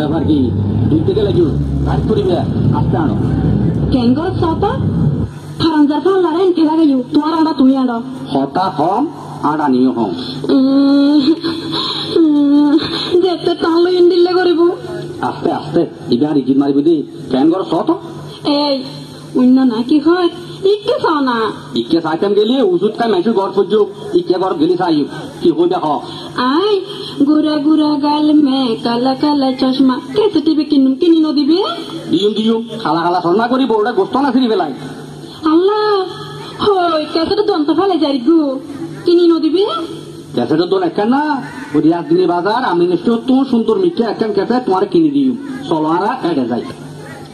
ব্যাপার কি দুই থেকে লাগি কাজ করিবে আসতে আনো কেন গো সাতা ফারানজার ফাল্লারে এনকে লাগাইও তোমার আড়া তুমি আড়া হতা হম আড়া নিও হম যেতে তাহলে ইন্দিল্লে করিব আস্তে আস্তে এবার ইজির মারিবি দি কেন গর সত এই অন্য না কি হয় ইকে চাও না ইকে চাইতাম গেলি ওষুধ খাই মানুষের ঘর সহ্য ইকে ঘর গেলি চাই কি হইবে হ আই গুড়া গুড়া গাল মে কালা কালা চশমা কেসে টিভি কিনি নদিবে দিম খালা খালা সন্না করিব ওটা গোস্ত না ফিরি বেলায় আল্লাহ হই কেসে দন্ত ফেলে যাই গো কিনি নদিবে ক্যাসেটের দোন একখান না ওই রাজধানী বাজার আমি নিশ্চয় তো সুন্দর মিঠে একখান ক্যাসেট তোমার কিনে দিই চলো আরা এড়ে যাই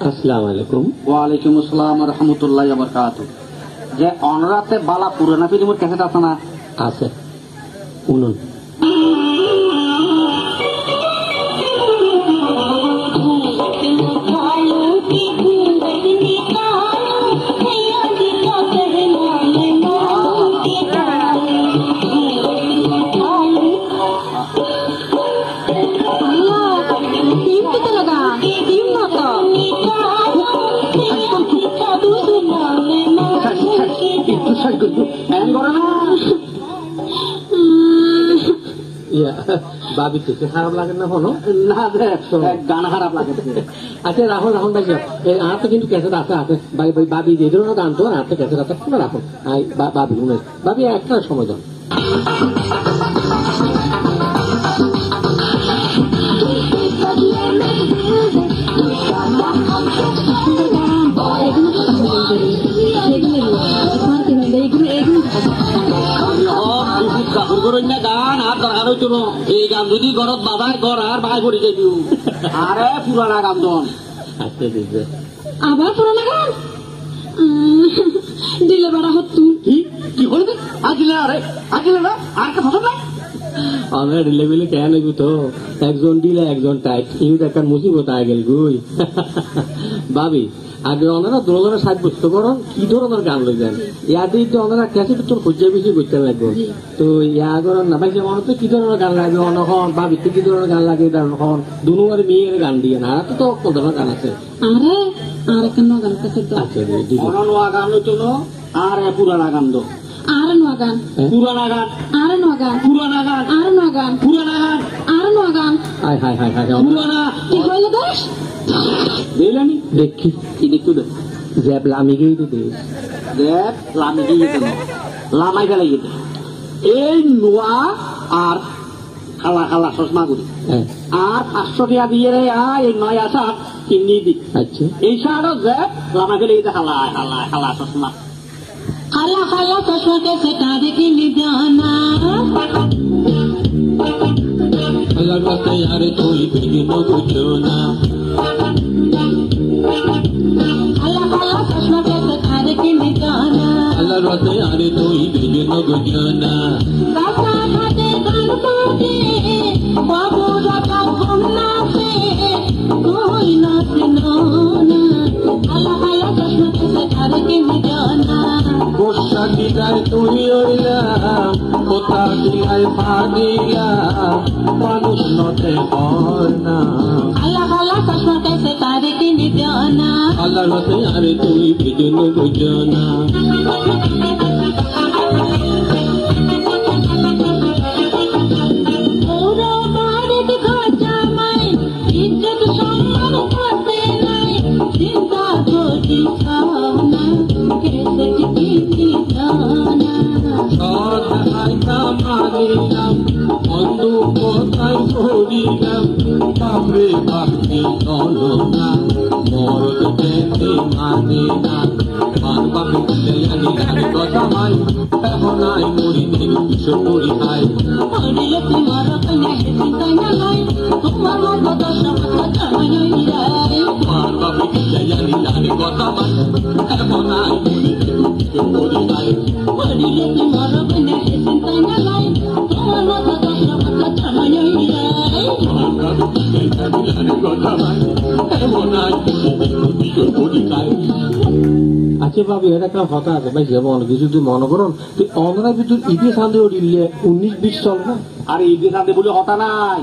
আসসালামু আলাইকুম ওয়ালাইকুম আসসালাম রহমতুল্লাহ বারকাতুহু যে অনরাতে বালা পুরানা ফিল্মের ক্যাসেট আছে না আছে উনুন বাবি দেখে খারাপ লাগে না হলো না গান খারাপ লাগে আচ্ছা রাখুন রাখুন ভাই আর তো কিন্তু ক্যাসেট আছে আছে বাবি যে ধরনের গান তো আর তো ক্যাসেট আছে কোনো রাখুন বাবি শুনে বাবি একটা সময় যান গান আর দরকার হইতো না এই গান যদি ঘরত বাজায় ঘর আর বাই করে যাই আরে পুরানা গান দন আচ্ছা দিদি আবার পুরানা গান দিলে বাড়া হতো কি কি হইবে আজিলে আরে আজিলে না আর কে ফসল নাই আমরা লেভেলে কেন নেব তো একজন দিলে একজন টাইট ইউ একটা মুসিবত আয় গেল গুই ভাবি আগে ওনারা দোলনের সাব্যস্ত করুন কি ধরনের গান লই যান ইয়াদি তো ওনারা ক্যাসেট তো খুঁজে বেশি করতে লাগবে তো ইয়া করেন না ভাই যেমন তো কি ধরনের গান লাগবে অনখন বা ভিত্তি কি ধরনের গান লাগে তখন দুনুয়ার মেয়ের গান দিয়ে না আর তো কোন ধরনের গান আছে আরে আর কেন গান ক্যাসেট আচ্ছা দিদি নোয়া গান হইতো না আর পুরানা গান দো আর নোয়া গান পুরানা গান আর নোয়া গান পুরানা গান আর নোয়া গান পুরানা গান আর নোয়া গান হাই হাই হাই হাই পুরানা কি হইলো দোষ দিলানি দেখি কি দেখতো দে জ্যাব লামি গেই তো দেশ দেখ লামি গিয়ে যেত লামাই ফেলাই যেত এই নোয়া আর খালা খালা চশমা করি আর 500 টাকা দিয়ে রে এই নয় আসা কিনি দি আচ্ছা এই শাড়ও যে লামাই ফেলে যেতে খালা খালা খালা চশমা খালা খালা চশমা কেসে কাঁদে কিনি জানা আল্লাহর রাতে আরে তুই বিঘ্ন বুঝো না খালা খালা চশমা কেসে কাঁদে কিনি জানা আল্লাহর রাতে আরে তুই বিঘ্ন বুঝো না রাস্তা ঘাটে গান বাজে বাবুরা কাম নাচে তুই নাচে না খালা খালা চশমা কেসে কাঁদে কিনি জানা বর্ষা দিলায় তুই ওইলাম কোথা দিলায় পা দিলাম মানুষ নতে কর না খালা খালা চশমা কেসে কাঁদে কিনি জানা আল্লাহর রাতে আরে তুই বিঘ্ন বুঝো না ওরা বাড়িতে খরচা নাই ইজ্জত সম্মান করতে নাই চিন্তা করি খাওনা কেসে কিনি জানা সৎ আইতা মানিলাম বন্ধু কোথায় করিলাম বাপরে বাপরে চলো না মরদ যেতে মানে না মার বাপে জানি জানি কথা মাই এখন আই মরি নেই কিছু করি খাই আনিলে তোমার কন্যা চিন্তা নাই তোমার মতো দর্শক চাই রে মার বাপে জানি জানি কথা মাই এখন আই মরি নেই কিছু করি খাই আনিলে তোমার কন্যা চিন্তা নাই তোমার মতো দর্শক চাই রে মার বাপে জানি জানি কথা মাই এখন আই মরি নেই কিছু করি খাই আচ্ছা ভাবি এটা একটা হতা আছে ভাই যেমন কিছু তুই মনে করুন তুই অনরা ভিতর ইতিহাস আন্দোলন 19-20 চল না আর এই দিন বলে হতা নাই